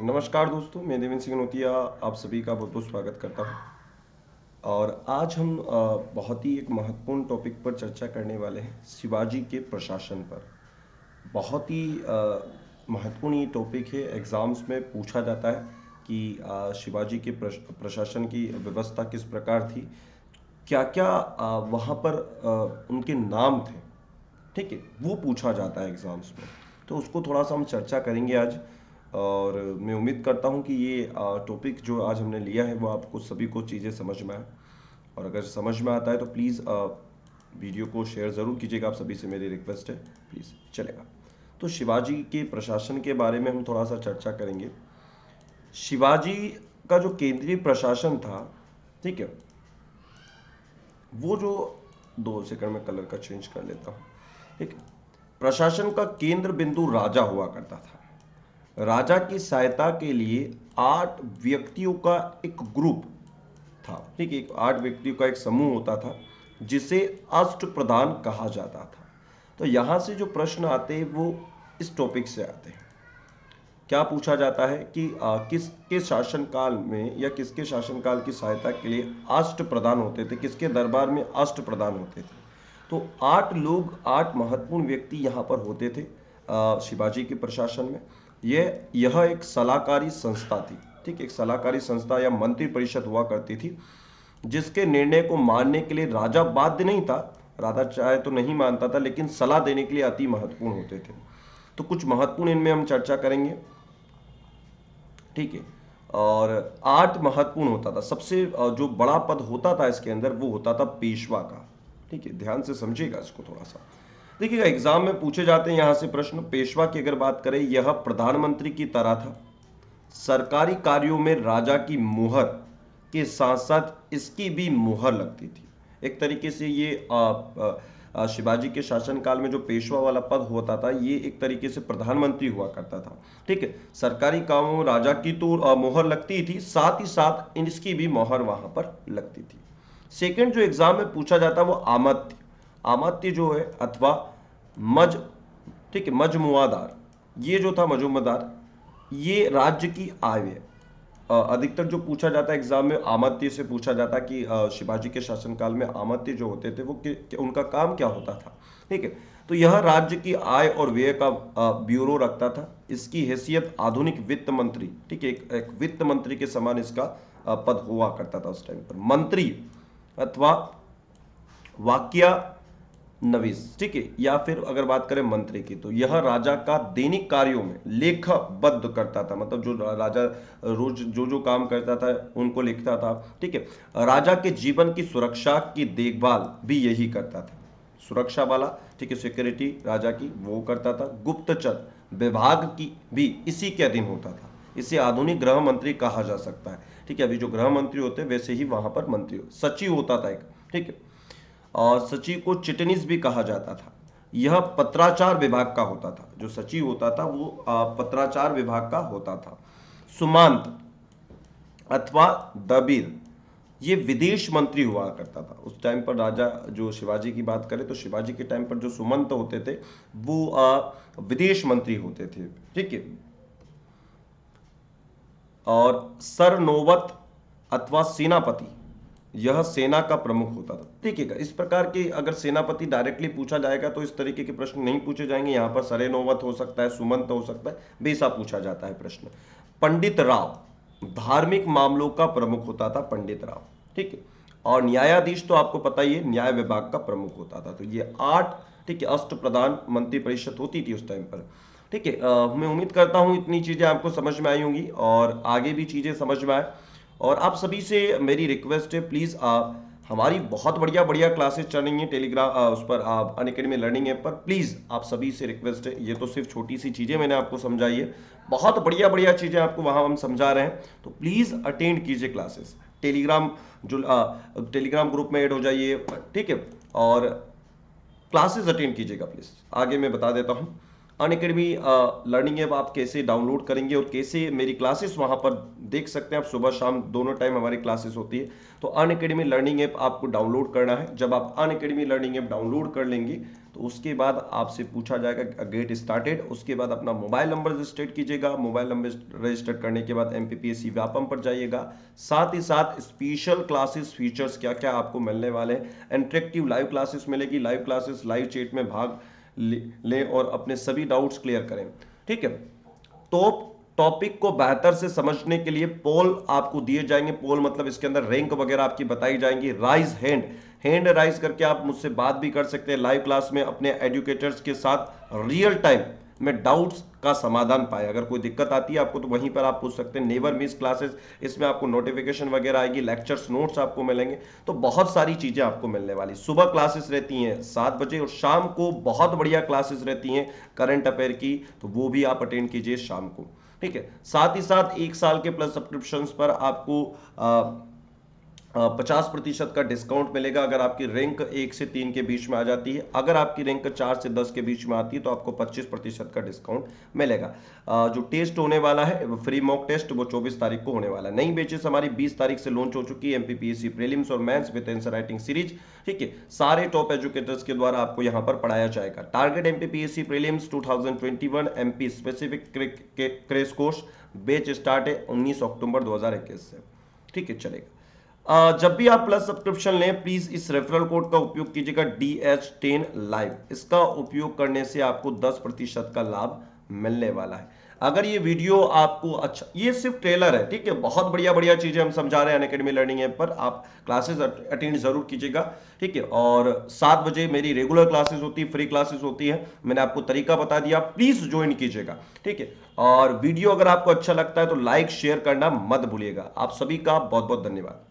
नमस्कार दोस्तों, मैं देवेंद्र सिंह नोतिया आप सभी का बहुत बहुत स्वागत करता हूं। और आज हम बहुत ही एक महत्वपूर्ण टॉपिक पर चर्चा करने वाले हैं, शिवाजी के प्रशासन पर। बहुत ही महत्वपूर्ण ये टॉपिक है। एग्जाम्स में पूछा जाता है कि शिवाजी के प्रशासन की व्यवस्था किस प्रकार थी, क्या क्या वहाँ पर उनके नाम थे। ठीक है, वो पूछा जाता है एग्जाम्स में। तो उसको थोड़ा सा हम चर्चा करेंगे आज। और मैं उम्मीद करता हूँ कि ये टॉपिक जो आज हमने लिया है वो आपको सभी को चीज़ें समझ में आए। और अगर समझ में आता है तो प्लीज़ वीडियो को शेयर ज़रूर कीजिएगा। आप सभी से मेरी रिक्वेस्ट है, प्लीज़ चलेगा। तो शिवाजी के प्रशासन के बारे में हम थोड़ा सा चर्चा करेंगे। शिवाजी का जो केंद्रीय प्रशासन था, ठीक है, वो जो 2 सेकंड में कलर का चेंज कर लेता हूँ। ठीक है, प्रशासन का केंद्र बिंदु राजा हुआ करता था। राजा की सहायता के लिए 8 व्यक्तियों का एक ग्रुप था। ठीक है, 8 व्यक्तियों का एक समूह होता था जिसे अष्टप्रधान कहा जाता था। तो यहां से जो प्रश्न आते हैं वो इस टॉपिक से आते हैं। क्या पूछा जाता है कि किसके शासनकाल में या किसके शासनकाल की सहायता के लिए अष्टप्रधान होते थे, किसके दरबार में अष्टप्रधान होते थे। तो 8 लोग, 8 महत्वपूर्ण व्यक्ति यहाँ पर होते थे शिवाजी के प्रशासन में। यह एक सलाहकारी संस्था थी। ठीक, एक सलाहकारी संस्था या मंत्री परिषद हुआ करती थी, जिसके निर्णय को मानने के लिए राजा बाध्य नहीं था। राजा चाहे तो नहीं मानता था, लेकिन सलाह देने के लिए अति महत्वपूर्ण होते थे। तो कुछ महत्वपूर्ण इनमें हम चर्चा करेंगे। ठीक है, और 8 महत्वपूर्ण होता था। सबसे जो बड़ा पद होता था इसके अंदर वो होता था पेशवा का। ठीक है, ध्यान से समझिएगा इसको थोड़ा सा। देखिएगा, एग्जाम में पूछे जाते हैं यहां से प्रश्न। पेशवा की अगर बात करें, यह प्रधानमंत्री की तरह था। सरकारी कार्यों में राजा की मुहर के साथ साथ इसकी भी मुहर लगती थी। एक तरीके से ये शिवाजी के शासनकाल में जो पेशवा वाला पद होता था, ये एक तरीके से प्रधानमंत्री हुआ करता था। ठीक है, सरकारी कामों में राजा की तो मुहर लगती ही थी, साथ ही साथ इसकी भी मुहर वहां पर लगती थी। सेकंड जो एग्जाम में पूछा जाता है वो आमत्य। आमत्य जो है अथवा मज, ठीक है, मजमुआदार, ये जो था मजमुआदार, ये राज्य की आय है। अधिकतर जो पूछा जाता है एग्जाम में आमत्य से पूछा जाता है कि शिवाजी के शासनकाल में आमत्य जो होते थे वो उनका काम क्या होता था। ठीक है, तो यह राज्य की आय और व्यय का ब्यूरो रखता था। इसकी हैसियत आधुनिक वित्त मंत्री, ठीक है, एक वित्त मंत्री के समान इसका पद हुआ करता था उस टाइम पर। मंत्री अथवा वाक्या नवीस, ठीक है, या फिर अगर बात करें मंत्री की, तो यह राजा का दैनिक कार्यों में लेखबद्ध करता था। मतलब जो राजा रोज जो जो काम करता था उनको लिखता था। ठीक है, राजा के जीवन की सुरक्षा की देखभाल भी यही करता था, सुरक्षा वाला, ठीक है, सिक्योरिटी राजा की वो करता था। गुप्तचर विभाग की भी इसी के अधीन होता था। इसे आधुनिक गृह मंत्री कहा जा सकता है। ठीक है, अभी जो गृह मंत्री होते हैं वैसे ही वहां पर मंत्री सचिव होता था एक। ठीक है, और सचिव को चिटनीस भी कहा जाता था। यह पत्राचार विभाग का होता था। जो सचिव होता था वो पत्राचार विभाग का होता था। सुमांत अथवा दबीर, ये विदेश मंत्री हुआ करता था उस टाइम पर। राजा जो शिवाजी की बात करें तो शिवाजी के टाइम पर जो सुमंत होते थे वो विदेश मंत्री होते थे। ठीक है, और सरनोवत अथवा सेनापति, यह सेना का प्रमुख होता था। ठीक है, इस प्रकार के अगर सेनापति डायरेक्टली पूछा जाएगा तो इस तरीके के प्रश्न नहीं पूछे जाएंगे। यहां पर सरेनोवत हो सकता है, सुमंत हो सकता है, बेसा पूछा जाता है प्रश्न। पंडित राव, धार्मिक मामलों का प्रमुख होता था पंडित राव। ठीक है, और न्यायाधीश तो आपको पता ही है, न्याय विभाग का प्रमुख होता था। तो ये 8, ठीक है, अष्टप्रधान मंत्री परिषद होती थी उस टाइम पर। ठीक है, मैं उम्मीद करता हूं इतनी चीजें आपको समझ में आई होंगी और आगे भी चीजें समझ में आए। और आप सभी से मेरी रिक्वेस्ट है, प्लीज हमारी बहुत बढ़िया बढ़िया क्लासेस चल रही हैं टेलीग्राम उस पर अनअकैडमी लर्निंग ऐप पर। प्लीज आप सभी से रिक्वेस्ट है, ये तो सिर्फ छोटी सी चीजें मैंने आपको समझाई है, बहुत बढ़िया बढ़िया चीजें आपको वहां हम समझा रहे हैं। तो प्लीज अटेंड कीजिए क्लासेस। टेलीग्राम जो टेलीग्राम ग्रुप में ऐड हो जाइए। ठीक है, और क्लासेस अटेंड कीजिएगा प्लीज। आगे मैं बता देता हूं। अनअकैडमी लर्निंग ऐप आप कैसे डाउनलोड करेंगे और कैसे मेरी क्लासेस वहां पर देख सकते हैं आप। सुबह शाम दोनों टाइम हमारी क्लासेस होती है। तो अनअकैडमी लर्निंग ऐप आपको डाउनलोड करना है। जब आप अनअकैडमी लर्निंग ऐप डाउनलोड कर लेंगे तो उसके बाद आपसे पूछा जाएगा गेट स्टार्टेड। उसके बाद अपना मोबाइल नंबर रजिस्टर्ड कीजिएगा। मोबाइल नंबर रजिस्टर करने के बाद MPPSC व्यापम पर जाइएगा। साथ ही साथ स्पेशल क्लासेस फीचर्स क्या क्या आपको मिलने वाले हैं। इंटरेक्टिव लाइव क्लासेस मिलेगी। लाइव क्लासेस लाइव चैट में भाग लें और अपने सभी डाउट्स क्लियर करें। ठीक है। तो टॉपिक को बेहतर से समझने के लिए पोल आपको दिए जाएंगे। पोल मतलब इसके अंदर रैंक वगैरह आपकी बताई जाएंगी। राइज हैंड राइज करके आप मुझसे बात भी कर सकते हैं लाइव क्लास में अपने एजुकेटर्स के साथ रियल टाइम में डाउट्स का समाधान पाए। अगर कोई दिक्कत आती है आपको तो वहीं पर आप पूछ सकते हैं। नेवर मिस क्लासेस, इसमें आपको नोटिफिकेशन वगैरह आएगी, लेक्चर्स नोट्स आपको मिलेंगे। तो बहुत सारी चीजें आपको मिलने वाली। सुबह क्लासेस रहती हैं 7 बजे और शाम को बहुत बढ़िया क्लासेस रहती हैं करंट अफेयर की, तो वो भी आप अटेंड कीजिए शाम को। ठीक है। साथ ही साथ 1 साल के प्लस सब्सक्रिप्शन पर आपको 50% का डिस्काउंट मिलेगा अगर आपकी रैंक 1 से 3 के बीच में आ जाती है। अगर आपकी रैंक 4 से 10 के बीच में आती है तो आपको 25% का डिस्काउंट मिलेगा। जो टेस्ट होने वाला है फ्री मॉक टेस्ट, वो 24 तारीख को होने वाला है। नई बैचेस हमारी 20 तारीख से लॉन्च हो चुकी है। MPPSC प्रीलिम्स और mains with answer writing series. ठीक है। सारे टॉप एजुकेटर्स के द्वारा आपको यहां पर पढ़ाया जाएगा। Target MPPSC prelims 2021 MP specific crash course batch start है 19 अक्टूबर 2021 से। ठीक है, चलेगा। जब भी आप प्लस सब्सक्रिप्शन लें प्लीज इस रेफरल कोड का उपयोग कीजिएगा DH10 लाइव। इसका उपयोग करने से आपको 10% का लाभ मिलने वाला है। अगर ये वीडियो आपको अच्छा, ये सिर्फ ट्रेलर है, ठीक है, बहुत बढ़िया बढ़िया चीजें हम समझा रहे हैं अनअकैडमी लर्निंग ऐप पर। आप क्लासेस अटेंड जरूर कीजिएगा। ठीक है। और 7 बजे मेरी रेगुलर क्लासेस होती है, फ्री क्लासेस होती है। मैंने आपको तरीका बता दिया, प्लीज ज्वाइन कीजिएगा। ठीक है। और वीडियो अगर आपको अच्छा लगता है तो लाइक शेयर करना मत भूलिएगा। आप सभी का बहुत बहुत धन्यवाद।